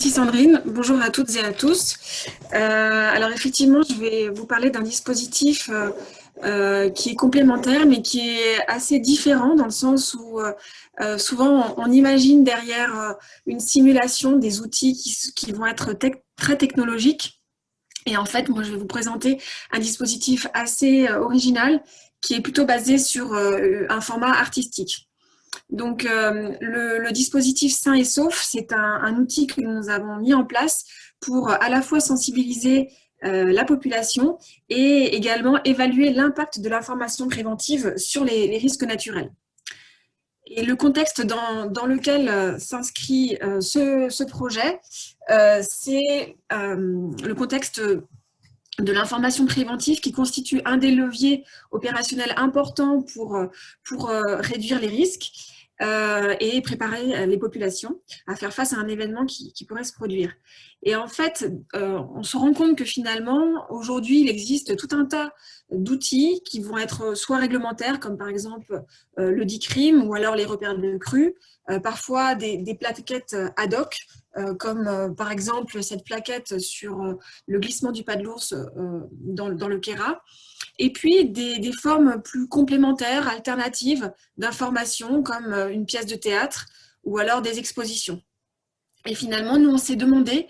Merci Sandrine, bonjour à toutes et à tous. Alors effectivement, je vais vous parler d'un dispositif qui est complémentaire mais qui est assez différent dans le sens où souvent on imagine derrière une simulation des outils qui vont être très technologiques. Et en fait, moi je vais vous présenter un dispositif assez original qui est plutôt basé sur un format artistique. Donc, le dispositif Sain et Sauf, c'est un outil que nous avons mis en place pour à la fois sensibiliser la population et également évaluer l'impact de l'information préventive sur les risques naturels. Et le contexte dans lequel s'inscrit ce projet, c'est le contexte de l'information préventive qui constitue un des leviers opérationnels importants pour réduire les risques et préparer les populations à faire face à un événement qui pourrait se produire. Et en fait, on se rend compte que finalement, aujourd'hui, il existe tout un tas d'outils qui vont être soit réglementaires, comme par exemple le DICRIM ou alors les repères de crue, parfois des plaquettes ad hoc, comme par exemple cette plaquette sur le glissement du pas de l'ours dans le Kéra, et puis des formes plus complémentaires, alternatives d'information, comme une pièce de théâtre ou alors des expositions. Et finalement, nous, on s'est demandé,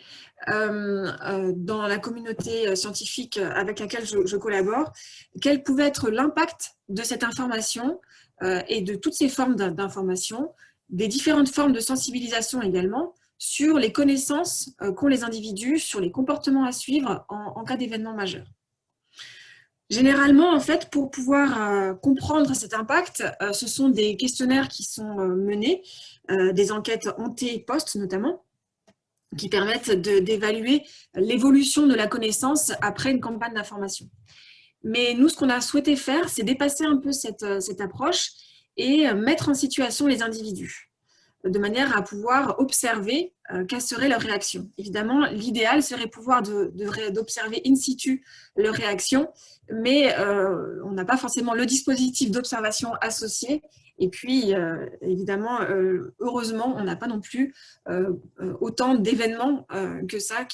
dans la communauté scientifique avec laquelle je collabore, quel pouvait être l'impact de cette information et de toutes ces formes d'information, des différentes formes de sensibilisation également, sur les connaissances qu'ont les individus, sur les comportements à suivre en cas d'événement majeur. Généralement, en fait, pour pouvoir comprendre cet impact, ce sont des questionnaires qui sont menés, des enquêtes ante-post notamment, qui permettent d'évaluer l'évolution de la connaissance après une campagne d'information. Mais nous, ce qu'on a souhaité faire, c'est dépasser un peu cette approche et mettre en situation les individus, de manière à pouvoir observer quelle serait leur réaction. Évidemment, l'idéal serait pouvoir d'observer in situ leur réaction, mais on n'a pas forcément le dispositif d'observation associé. Et puis, évidemment, heureusement, on n'a pas non plus autant d'événements que ça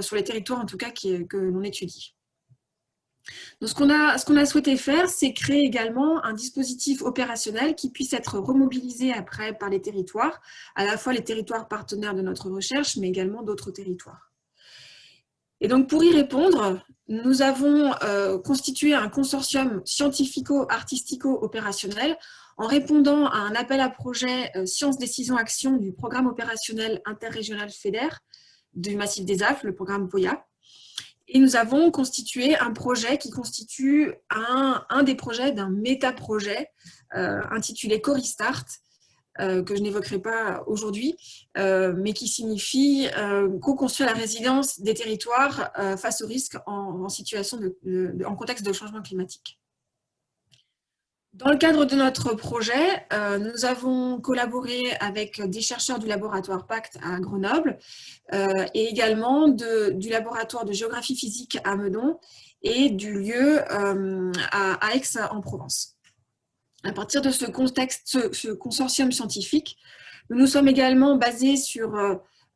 sur les territoires, en tout cas, que l'on étudie. Donc, ce qu'on a souhaité faire, c'est créer également un dispositif opérationnel qui puisse être remobilisé après par les territoires, à la fois les territoires partenaires de notre recherche, mais également d'autres territoires. Et donc, pour y répondre, nous avons constitué un consortium scientifico-artistico-opérationnel en répondant à un appel à projet Sciences, Décision, Action du programme opérationnel interrégional FEDER du Massif des Alpes, le programme POIA. Et nous avons constitué un projet qui constitue un des projets d'un méta-projet intitulé CORISTART, que je n'évoquerai pas aujourd'hui, mais qui signifie co-construire la résilience des territoires face aux risques en contexte de changement climatique. Dans le cadre de notre projet, nous avons collaboré avec des chercheurs du laboratoire PACT à Grenoble et également du laboratoire de géographie physique à Meudon et du lieu à Aix-en-Provence. À partir de ce consortium scientifique, nous nous sommes également basés sur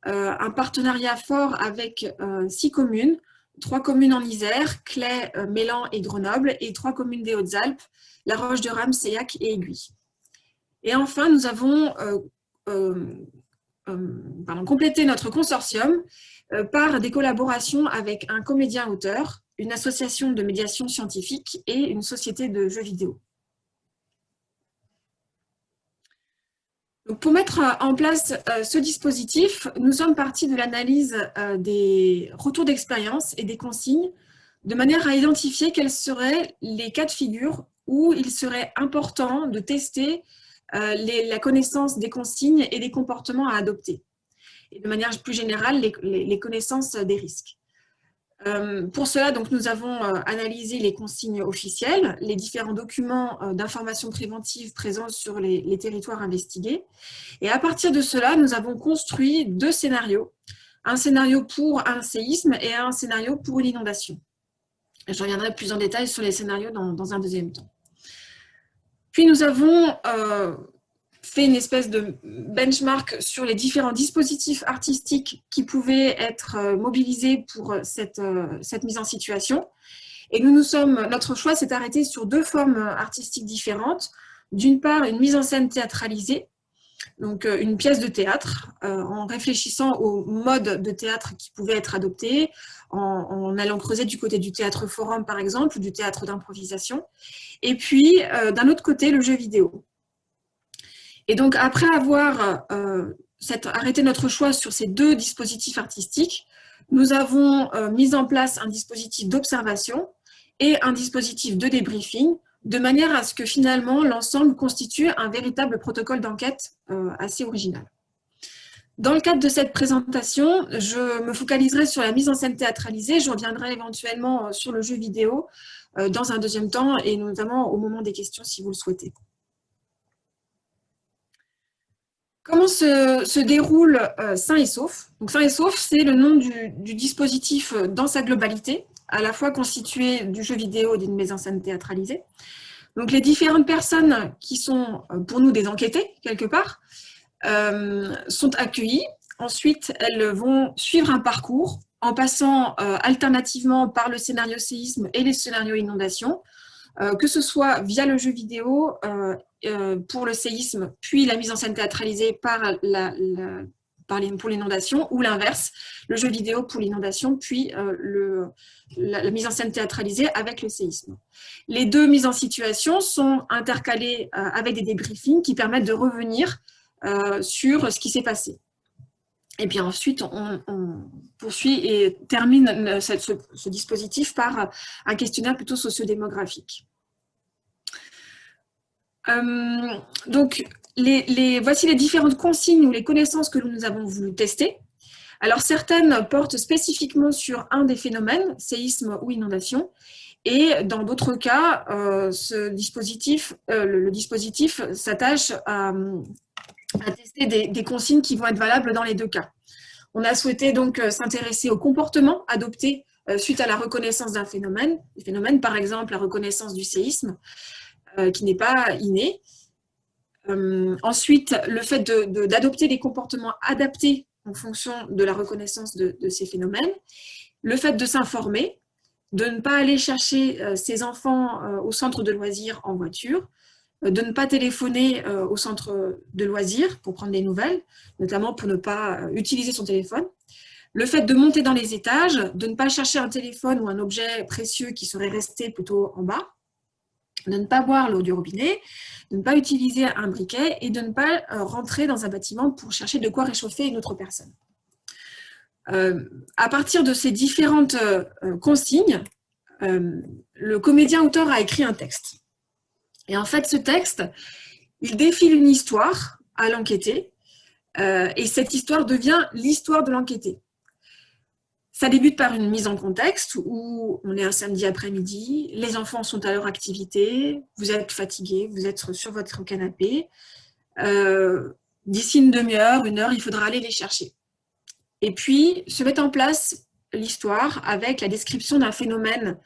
un partenariat fort avec 6 communes, 3 communes en Isère, Claye, Mélan et Grenoble, et 3 communes des Hautes-Alpes, La Roche-de-Rame, Seillac et Aiguille. Et enfin, nous avons complété notre consortium par des collaborations avec un comédien-auteur, une association de médiation scientifique et une société de jeux vidéo. Donc, pour mettre en place ce dispositif, nous sommes partis de l'analyse des retours d'expérience et des consignes de manière à identifier quels seraient les cas de figure où il serait important de tester la connaissance des consignes et des comportements à adopter. Et de manière plus générale, les connaissances des risques. Pour cela, donc, nous avons analysé les consignes officielles, les différents documents d'information préventive présents sur les territoires investigués. Et à partir de cela, nous avons construit 2 scénarios. Un scénario pour un séisme et un scénario pour une inondation. Je reviendrai plus en détail sur les scénarios dans un deuxième temps. Puis nous avons fait une espèce de benchmark sur les différents dispositifs artistiques qui pouvaient être mobilisés pour cette mise en situation. Et notre choix s'est arrêté sur 2 formes artistiques différentes. D'une part, une mise en scène théâtralisée, donc une pièce de théâtre, en réfléchissant au mode de théâtre qui pouvait être adopté, en allant creuser du côté du théâtre forum, par exemple, ou du théâtre d'improvisation. Et puis, d'un autre côté, le jeu vidéo. Et donc, après avoir arrêté notre choix sur ces 2 dispositifs artistiques, nous avons mis en place un dispositif d'observation et un dispositif de débriefing, de manière à ce que finalement l'ensemble constitue un véritable protocole d'enquête assez original. Dans le cadre de cette présentation, je me focaliserai sur la mise en scène théâtralisée, je reviendrai éventuellement sur le jeu vidéo dans un deuxième temps, et notamment au moment des questions si vous le souhaitez. Comment se déroule Sain et Sauf? Donc, Sain et Sauf, c'est le nom du dispositif dans sa globalité, à la fois constitué du jeu vidéo et d'une mise en scène théâtralisée. Donc, les différentes personnes qui sont pour nous des enquêtées, quelque part, sont accueillies. Ensuite, elles vont suivre un parcours en passant alternativement par le scénario séisme et les scénarios inondation, que ce soit via le jeu vidéo pour le séisme, puis la mise en scène théâtralisée pour l'inondation, ou l'inverse, le jeu vidéo pour l'inondation, puis la mise en scène théâtralisée avec le séisme. Les 2 mises en situation sont intercalées avec des débriefings qui permettent de revenir sur ce qui s'est passé. Et puis ensuite, on poursuit et termine ce dispositif par un questionnaire plutôt sociodémographique. Donc, voici les différentes consignes ou les connaissances que nous avons voulu tester. Alors, certaines portent spécifiquement sur un des phénomènes, séisme ou inondation, et dans d'autres cas, le dispositif s'attache à tester des consignes qui vont être valables dans les 2 cas. On a souhaité donc s'intéresser au comportement adopté suite à la reconnaissance d'un phénomène, par exemple la reconnaissance du séisme, qui n'est pas inné. Ensuite, le fait d'adopter des comportements adaptés en fonction de la reconnaissance de ces phénomènes, le fait de s'informer, de ne pas aller chercher ses enfants au centre de loisirs en voiture, de ne pas téléphoner au centre de loisirs pour prendre des nouvelles, notamment pour ne pas utiliser son téléphone, le fait de monter dans les étages, de ne pas chercher un téléphone ou un objet précieux qui serait resté plutôt en bas, de ne pas boire l'eau du robinet, de ne pas utiliser un briquet et de ne pas rentrer dans un bâtiment pour chercher de quoi réchauffer une autre personne. À partir de ces différentes consignes, le comédien-auteur a écrit un texte. Et en fait, ce texte, il défile une histoire à l'enquêté, et cette histoire devient l'histoire de l'enquêté. Ça débute par une mise en contexte où on est un samedi après-midi, les enfants sont à leur activité, vous êtes fatigué, vous êtes sur votre canapé. D'ici une demi-heure, 1 heure, il faudra aller les chercher. Et puis, se met en place l'histoire avec la description d'un phénomène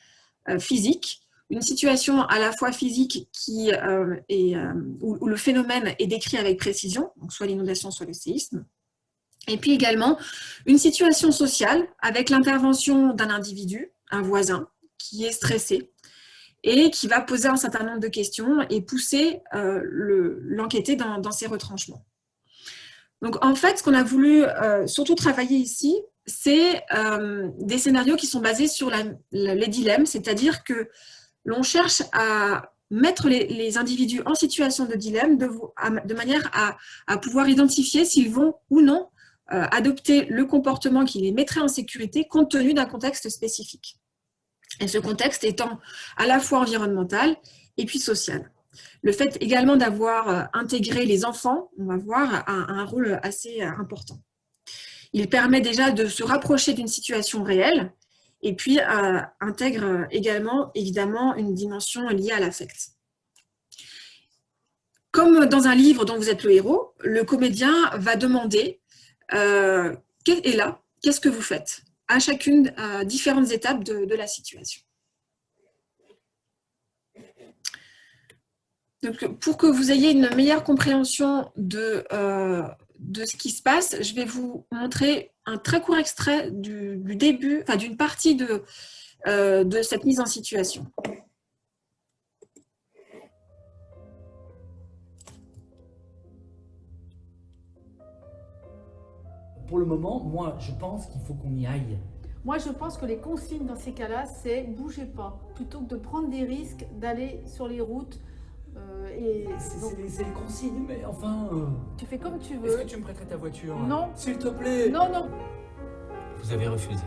physique, une situation à la fois physique où le phénomène est décrit avec précision, donc soit l'inondation, soit le séisme, et puis également une situation sociale avec l'intervention d'un individu, un voisin, qui est stressé et qui va poser un certain nombre de questions et pousser l'enquêté dans ses retranchements. Donc en fait, ce qu'on a voulu surtout travailler ici, c'est des scénarios qui sont basés sur les dilemmes, c'est-à-dire que l'on cherche à mettre les individus en situation de dilemme de manière à pouvoir identifier s'ils vont ou non adopter le comportement qui les mettrait en sécurité compte tenu d'un contexte spécifique. Et ce contexte étant à la fois environnemental et puis social. Le fait également d'avoir intégré les enfants, on va voir, a un rôle assez important. Il permet déjà de se rapprocher d'une situation réelle et puis intègre également, évidemment, une dimension liée à l'affect. Comme dans un livre dont vous êtes le héros, le comédien va demander et là, qu'est-ce que vous faites à chacune différentes étapes de la situation. Donc, pour que vous ayez une meilleure compréhension de ce qui se passe, je vais vous montrer un très court extrait du début, enfin d'une partie de cette mise en situation. Pour le moment, moi, je pense qu'il faut qu'on y aille. Moi, je pense que les consignes dans ces cas-là, c'est bougez pas, plutôt que de prendre des risques, d'aller sur les routes. C'est les consignes, mais enfin... Tu fais comme tu veux. Est-ce que tu me prêterais ta voiture? Non. S'il te plaît. Non, non. Vous avez refusé.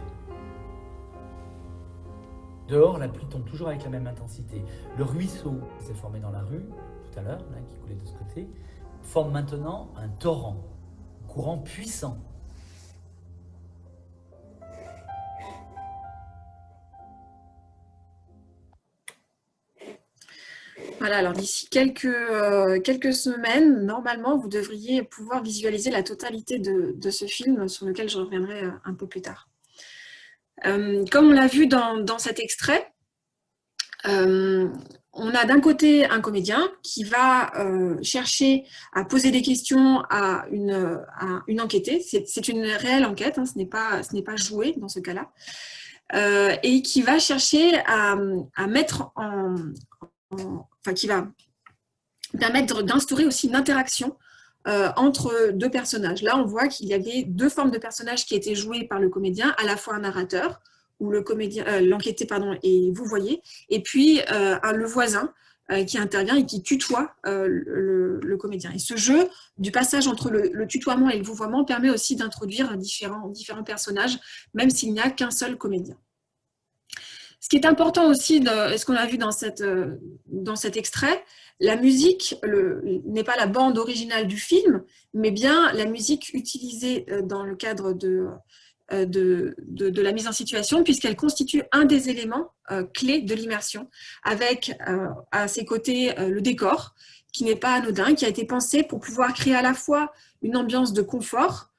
Dehors, la pluie tombe toujours avec la même intensité. Le ruisseau qui s'est formé dans la rue, tout à l'heure, là, qui coulait de ce côté, forme maintenant un torrent, un courant puissant. Voilà, alors d'ici quelques semaines, normalement, vous devriez pouvoir visualiser la totalité de ce film sur lequel je reviendrai un peu plus tard. Comme on l'a vu dans cet extrait, on a d'un côté un comédien qui va chercher à poser des questions à une enquêtée. C'est une réelle enquête, hein, ce n'est pas joué dans ce cas-là. Et qui va chercher à mettre enfin, qui va permettre d'instaurer aussi une interaction entre deux personnages. Là, on voit qu'il y avait deux formes de personnages qui étaient joués par le comédien, à la fois un narrateur, où l'enquêté et vous voyez, et puis le voisin qui intervient et qui tutoie le comédien. Et ce jeu du passage entre le tutoiement et le vouvoiement permet aussi d'introduire différents personnages, même s'il n'y a qu'un seul comédien. Ce qui est important aussi, ce qu'on a vu dans cet extrait, la musique n'est pas la bande originale du film, mais bien la musique utilisée dans le cadre de la mise en situation, puisqu'elle constitue un des éléments clés de l'immersion, avec à ses côtés le décor, qui n'est pas anodin, qui a été pensé pour pouvoir créer à la fois une ambiance de confort,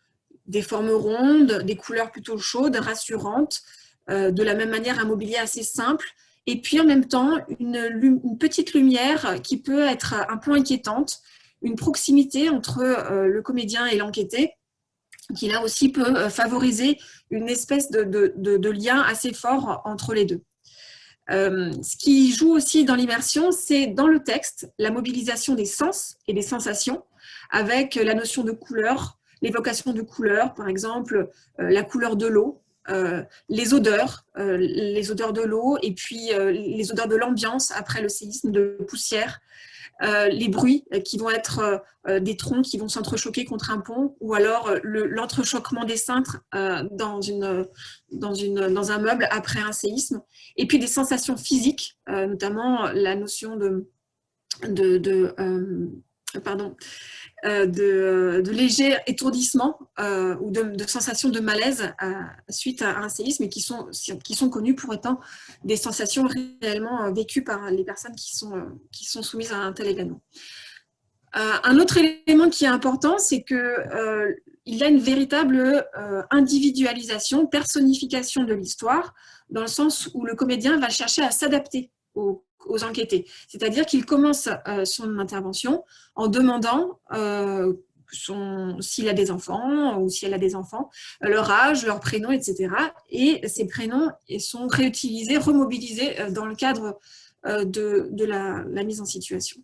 des formes rondes, des couleurs plutôt chaudes, rassurantes, de la même manière un mobilier assez simple, et puis en même temps une petite lumière qui peut être un peu inquiétante, une proximité entre le comédien et l'enquêté, qui là aussi peut favoriser une espèce de lien assez fort entre les deux. Ce qui joue aussi dans l'immersion, c'est dans le texte la mobilisation des sens et des sensations, avec la notion de couleur, l'évocation de couleurs, par exemple la couleur de l'eau, les odeurs de l'eau, et puis les odeurs de l'ambiance après le séisme, de poussière, les bruits qui vont être des troncs qui vont s'entrechoquer contre un pont, ou alors l'entrechoquement des cintres dans un meuble après un séisme, et puis des sensations physiques, notamment la notion de léger étourdissement ou de sensation de malaise suite à un séisme, et qui sont connus pour étant des sensations réellement vécues par les personnes qui sont soumises à un tel événement. Un autre élément qui est important, c'est qu'il y a une véritable individualisation, personnification de l'histoire, dans le sens où le comédien va chercher à s'adapter aux enquêtés. C'est-à-dire qu'il commence son intervention en demandant s'il a des enfants ou si elle a des enfants, leur âge, leur prénom, etc. Et ces prénoms sont réutilisés, remobilisés dans le cadre de la mise en situation.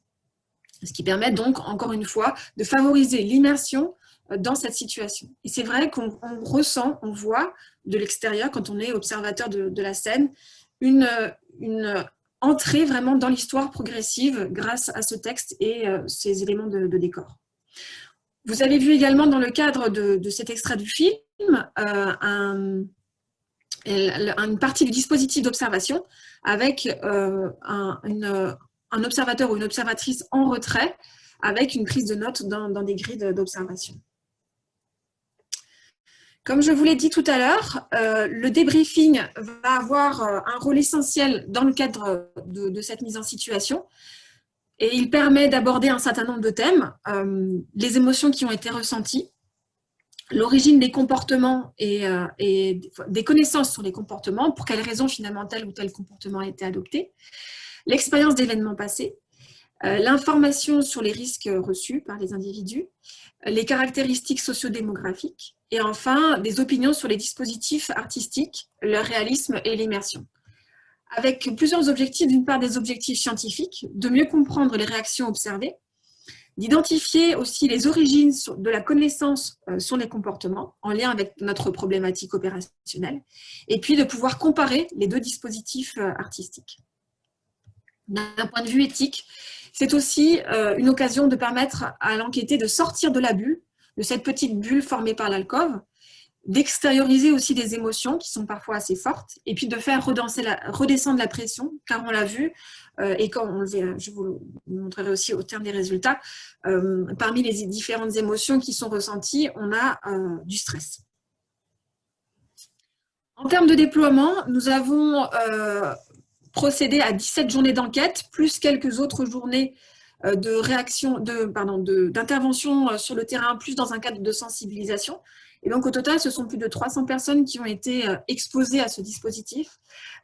Ce qui permet donc, encore une fois, de favoriser l'immersion dans cette situation. Et c'est vrai qu'on ressent, on voit de l'extérieur, quand on est observateur de la scène, une entrée vraiment dans l'histoire progressive grâce à ce texte et ces éléments de décor. Vous avez vu également dans le cadre de cet extrait du film une partie du dispositif d'observation avec un observateur ou une observatrice en retrait avec une prise de notes dans des grilles d'observation. Comme je vous l'ai dit tout à l'heure, le débriefing va avoir un rôle essentiel dans le cadre de cette mise en situation, et il permet d'aborder un certain nombre de thèmes, les émotions qui ont été ressenties, l'origine des comportements et des connaissances sur les comportements, pour quelles raisons finalement tel ou tel comportement a été adopté, l'expérience d'événements passés, l'information sur les risques reçus par les individus, les caractéristiques sociodémographiques et enfin des opinions sur les dispositifs artistiques, leur réalisme et l'immersion. Avec plusieurs objectifs, d'une part des objectifs scientifiques, de mieux comprendre les réactions observées, d'identifier aussi les origines de la connaissance sur les comportements en lien avec notre problématique opérationnelle, et puis de pouvoir comparer les deux dispositifs artistiques. D'un point de vue éthique, c'est aussi une occasion de permettre à l'enquêté de sortir de la bulle, de cette petite bulle formée par l'alcôve, d'extérioriser aussi des émotions qui sont parfois assez fortes, et puis de faire redescendre la pression, car on l'a vu, et comme on le verra, je vous le montrerai aussi au terme des résultats, parmi les différentes émotions qui sont ressenties, on a du stress. En termes de déploiement, nous avons procédé à 17 journées d'enquête, plus quelques autres journées d'intervention sur le terrain, plus dans un cadre de sensibilisation. Et donc, au total, ce sont plus de 300 personnes qui ont été exposées à ce dispositif,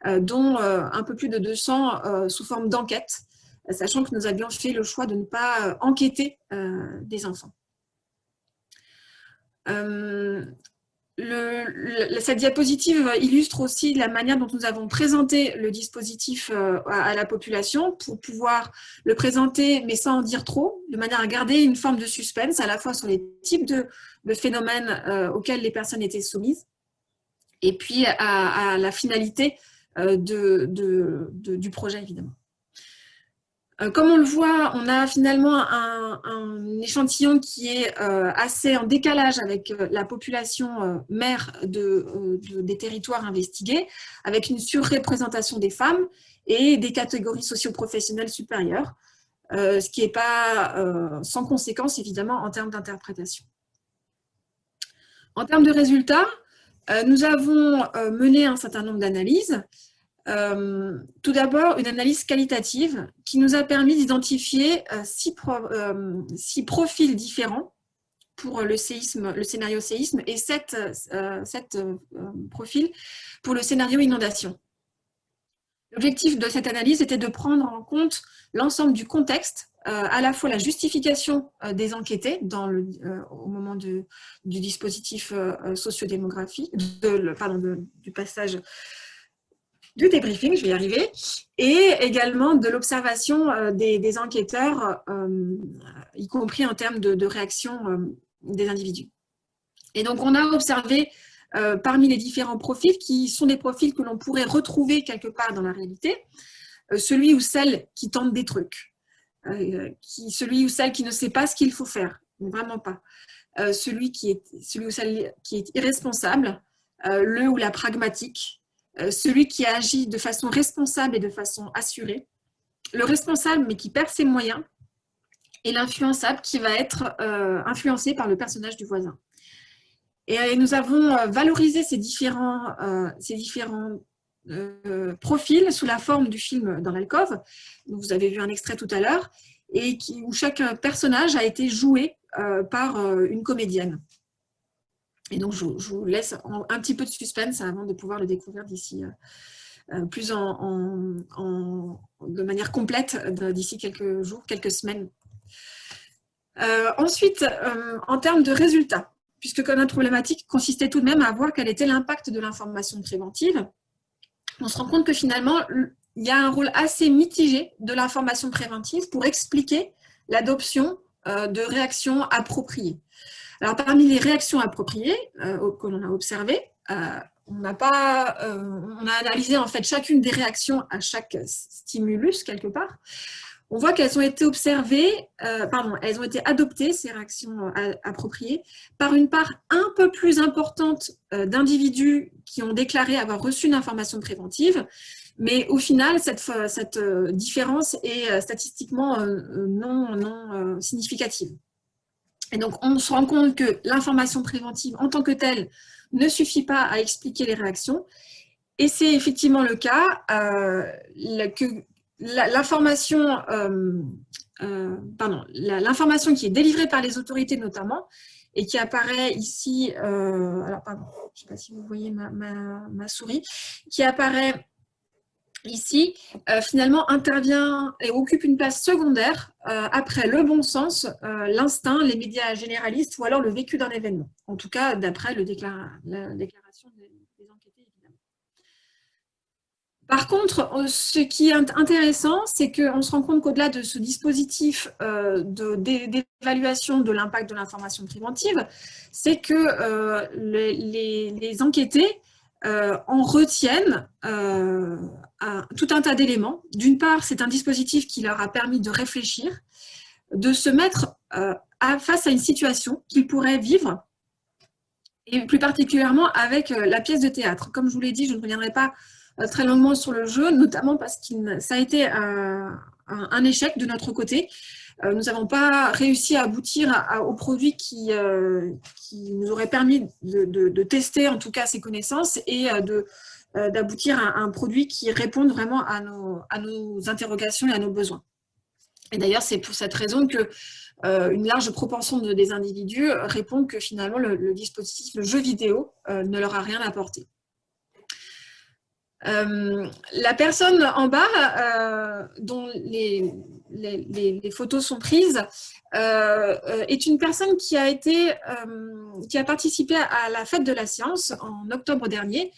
dont un peu plus de 200 sous forme d'enquête, sachant que nous avions fait le choix de ne pas enquêter des enfants. Cette diapositive illustre aussi la manière dont nous avons présenté le dispositif à la population pour pouvoir le présenter, mais sans en dire trop, de manière à garder une forme de suspense à la fois sur les types de phénomènes auxquels les personnes étaient soumises et puis à la finalité du projet, évidemment. Comme on le voit, on a finalement un échantillon qui est assez en décalage avec la population mère des territoires investigués, avec une surreprésentation des femmes et des catégories socio-professionnelles supérieures, ce qui n'est pas sans conséquence, évidemment, en termes d'interprétation. En termes de résultats, nous avons mené un certain nombre d'analyses. Tout d'abord, une analyse qualitative qui nous a permis d'identifier 6 profils différents pour le scénario séisme et 7 profils pour le scénario inondation. L'objectif de cette analyse était de prendre en compte l'ensemble du contexte, à la fois la justification des enquêtés au moment du dispositif sociodémographique, du passage du débriefing, je vais y arriver, et également de l'observation des enquêteurs, y compris en termes de réaction des individus. Et donc, on a observé parmi les différents profils, qui sont des profils que l'on pourrait retrouver quelque part dans la réalité, celui ou celle qui tente des trucs, celui ou celle qui ne sait pas ce qu'il faut faire, vraiment pas, celui ou celle qui est irresponsable, le ou la pragmatique, celui qui agit de façon responsable et de façon assurée, le responsable mais qui perd ses moyens, et l'influençable qui va être influencé par le personnage du voisin. Et nous avons valorisé ces différents profils sous la forme du film Dans l'alcôve, dont vous avez vu un extrait tout à l'heure, et où chaque personnage a été joué par une comédienne. Et donc, je vous laisse un petit peu de suspense avant de pouvoir le découvrir d'ici, plus de manière complète d'ici quelques jours, quelques semaines. Ensuite, en termes de résultats, puisque notre problématique consistait tout de même à voir quel était l'impact de l'information préventive, on se rend compte que finalement, il y a un rôle assez mitigé de l'information préventive pour expliquer l'adoption de réactions appropriées. Alors, parmi les réactions appropriées que l'on a observées, on a analysé en fait chacune des réactions à chaque stimulus quelque part. On voit qu'elles ont été elles ont été adoptées, ces réactions appropriées, par une part un peu plus importante d'individus qui ont déclaré avoir reçu une information préventive, mais au final, cette différence est statistiquement non significative. Et donc, on se rend compte que l'information préventive en tant que telle ne suffit pas à expliquer les réactions. Et c'est effectivement le cas que l'information qui est délivrée par les autorités notamment, et qui apparaît ici, alors pardon, je ne sais pas si vous voyez ma souris, qui apparaît ici, finalement, intervient et occupe une place secondaire après le bon sens, l'instinct, les médias généralistes ou alors le vécu d'un événement. En tout cas, d'après la déclaration des enquêtés, évidemment. Par contre, ce qui est intéressant, c'est qu'on se rend compte qu'au-delà de ce dispositif d'évaluation de l'impact de l'information préventive, c'est que les enquêtés en retiennent tout un tas d'éléments. D'une part, c'est un dispositif qui leur a permis de réfléchir, de se mettre face à une situation qu'ils pourraient vivre, et plus particulièrement avec la pièce de théâtre. Comme je vous l'ai dit, je ne reviendrai pas très longuement sur le jeu, notamment parce que ça a été un échec de notre côté. Nous n'avons pas réussi à aboutir au produit qui nous aurait permis de tester en tout cas ces connaissances et d'aboutir à un produit qui réponde vraiment à nos interrogations et à nos besoins. Et d'ailleurs, c'est pour cette raison que une large proportion des individus répondent que finalement le dispositif, le jeu vidéo, ne leur a rien apporté. La personne en bas, dont les photos sont prises, est une personne qui a participé à la fête de la science en octobre dernier,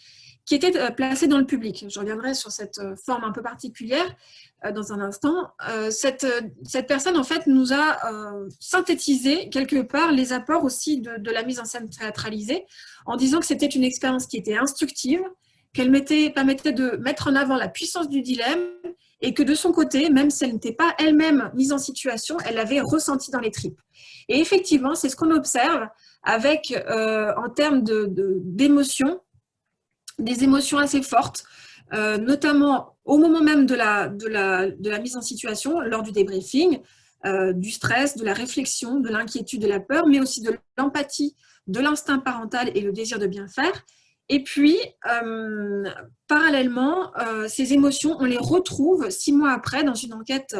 qui était placée dans le public. Je reviendrai sur cette forme un peu particulière dans un instant. Cette personne, en fait, nous a synthétisé quelque part les apports aussi de la mise en scène théâtralisée, en disant que c'était une expérience qui était instructive, qu'elle permettait de mettre en avant la puissance du dilemme et que de son côté, même si elle n'était pas elle-même mise en situation, elle l'avait ressenti dans les tripes. Et effectivement, c'est ce qu'on observe avec, en termes d'émotions, des émotions assez fortes, notamment au moment même de la mise en situation, lors du débriefing, du stress, de la réflexion, de l'inquiétude, de la peur, mais aussi de l'empathie, de l'instinct parental et le désir de bien faire. Et puis, parallèlement, ces émotions, on les retrouve 6 mois après dans une enquête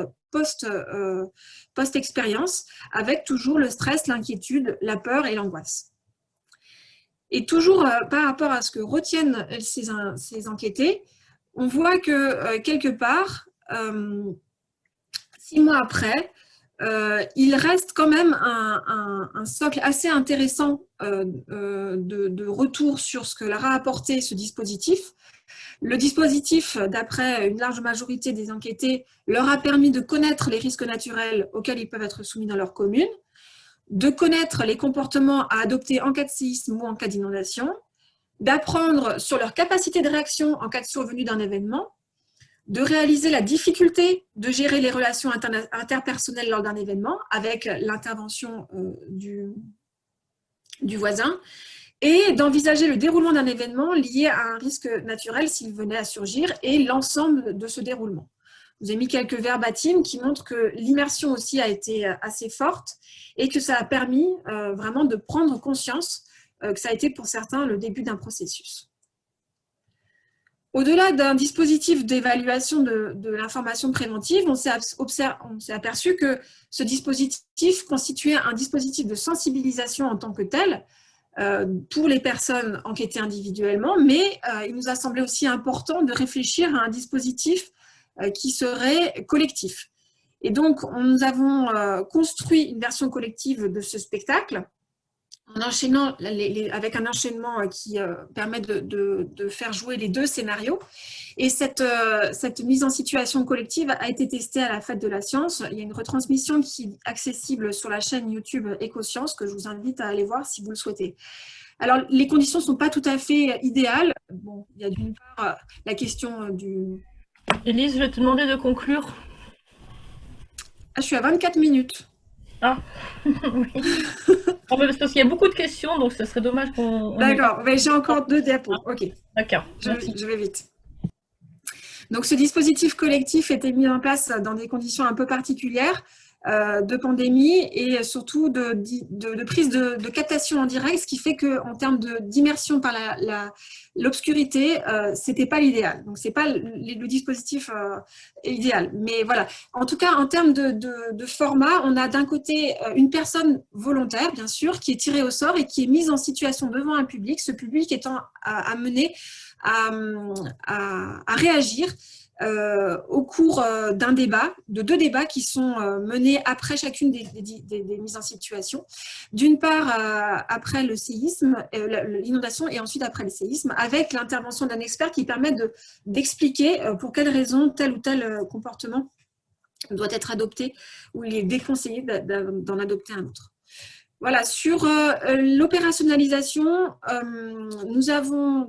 post-expérience, avec toujours le stress, l'inquiétude, la peur et l'angoisse. Et toujours par rapport à ce que retiennent ces enquêtés, on voit que quelque part, 6 mois après, il reste quand même un socle assez intéressant de retour sur ce que leur a apporté ce dispositif. Le dispositif, d'après une large majorité des enquêtés, leur a permis de connaître les risques naturels auxquels ils peuvent être soumis dans leur commune, de connaître les comportements à adopter en cas de séisme ou en cas d'inondation, d'apprendre sur leur capacité de réaction en cas de survenue d'un événement, de réaliser la difficulté de gérer les relations interpersonnelles lors d'un événement avec l'intervention du voisin et d'envisager le déroulement d'un événement lié à un risque naturel s'il venait à surgir et l'ensemble de ce déroulement. Je vous ai mis quelques verbatims qui montrent que l'immersion aussi a été assez forte et que ça a permis vraiment de prendre conscience que ça a été pour certains le début d'un processus. Au-delà d'un dispositif d'évaluation de l'information préventive, on s'est aperçu que ce dispositif constituait un dispositif de sensibilisation en tant que tel pour les personnes enquêtées individuellement, mais il nous a semblé aussi important de réfléchir à un dispositif qui serait collectif. Et donc, nous avons construit une version collective de ce spectacle, en enchaînant avec un enchaînement qui permet de faire jouer les 2 scénarios. Et cette mise en situation collective a été testée à la Fête de la Science. Il y a une retransmission qui est accessible sur la chaîne YouTube Écosciences, que je vous invite à aller voir si vous le souhaitez. Alors, les conditions ne sont pas tout à fait idéales. Bon, il y a d'une part la question du... Élise, je vais te demander de conclure. Ah, je suis à 24 minutes. Ah, oui. Parce qu'il y a beaucoup de questions, donc ce serait dommage qu'on... D'accord, mais j'ai encore 2 diapos. Ok. D'accord. Je vais vite. Donc, ce dispositif collectif était mis en place dans des conditions un peu particulières de pandémie et surtout de prise de captation en direct, ce qui fait qu'en termes d'immersion par l'obscurité, ce n'était pas l'idéal. Donc, ce n'est pas le dispositif idéal. Mais voilà, en tout cas, en termes de format, on a d'un côté une personne volontaire, bien sûr, qui est tirée au sort et qui est mise en situation devant un public, ce public étant amené à réagir au cours d'un débat, de 2 débats qui sont menés après chacune des mises en situation. D'une part, après le séisme, l'inondation, et ensuite après le séisme, avec l'intervention d'un expert qui permet d'expliquer pour quelles raisons tel ou tel comportement doit être adopté ou il est déconseillé d'en adopter un autre. Voilà, sur l'opérationnalisation, nous allons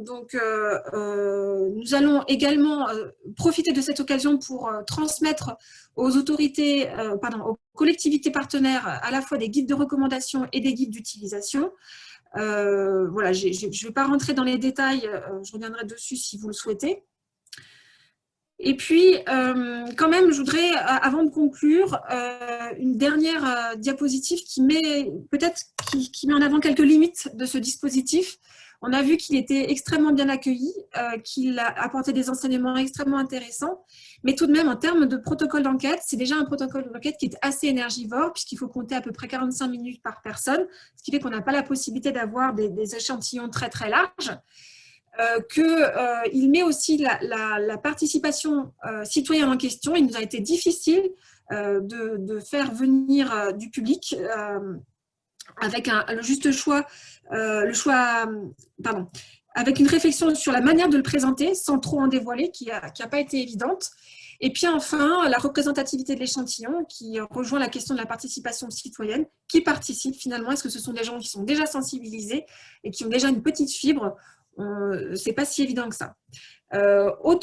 également profiter de cette occasion pour transmettre aux autorités, aux collectivités partenaires à la fois des guides de recommandation et des guides d'utilisation. Voilà, je ne vais pas rentrer dans les détails, je reviendrai dessus si vous le souhaitez. Et puis, quand même, je voudrais, avant de conclure, une dernière diapositive qui met en avant quelques limites de ce dispositif. On a vu qu'il était extrêmement bien accueilli, qu'il a apporté des enseignements extrêmement intéressants, mais tout de même, en termes de protocole d'enquête, c'est déjà un protocole d'enquête qui est assez énergivore, puisqu'il faut compter à peu près 45 minutes par personne, ce qui fait qu'on n'a pas la possibilité d'avoir des échantillons très très larges. Qu'il met aussi la participation citoyenne en question. Il nous a été difficile de faire venir du public avec le juste choix, avec une réflexion sur la manière de le présenter sans trop en dévoiler, qui n'a pas été évidente. Et puis enfin, la représentativité de l'échantillon qui rejoint la question de la participation citoyenne. Qui participe finalement? Est-ce que ce sont des gens qui sont déjà sensibilisés et qui ont déjà une petite fibre? C'est pas si évident que ça. En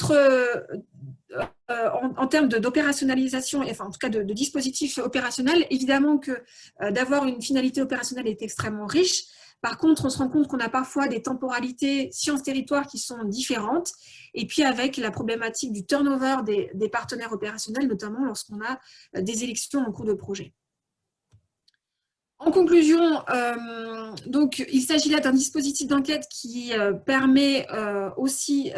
termes d'opérationnalisation, enfin en tout cas de dispositifs opérationnels, évidemment que d'avoir une finalité opérationnelle est extrêmement riche. Par contre, on se rend compte qu'on a parfois des temporalités sciences-territoires qui sont différentes, et puis avec la problématique du turnover des partenaires opérationnels, notamment lorsqu'on a des élections en cours de projet. En conclusion, donc, il s'agit là d'un dispositif d'enquête qui permet aussi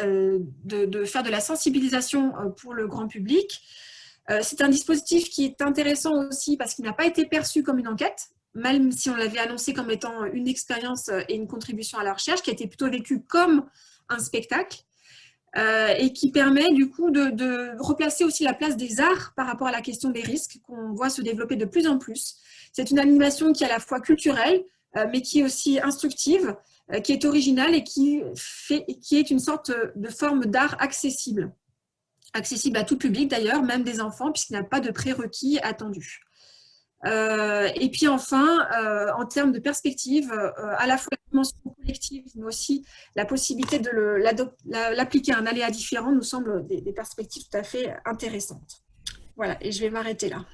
de faire de la sensibilisation pour le grand public. C'est un dispositif qui est intéressant aussi parce qu'il n'a pas été perçu comme une enquête, même si on l'avait annoncé comme étant une expérience et une contribution à la recherche, qui a été plutôt vécu comme un spectacle. Et qui permet du coup de replacer aussi la place des arts par rapport à la question des risques qu'on voit se développer de plus en plus. C'est une animation qui est à la fois culturelle, mais qui est aussi instructive, qui est originale et qui est une sorte de forme d'art accessible. Accessible à tout public d'ailleurs, même des enfants, puisqu'il n'y a pas de prérequis attendus. Et puis enfin, en termes de perspective, à la fois la dimension collective, mais aussi la possibilité de l'appliquer à un aléa différent nous semble des perspectives tout à fait intéressantes. Voilà, et je vais m'arrêter là.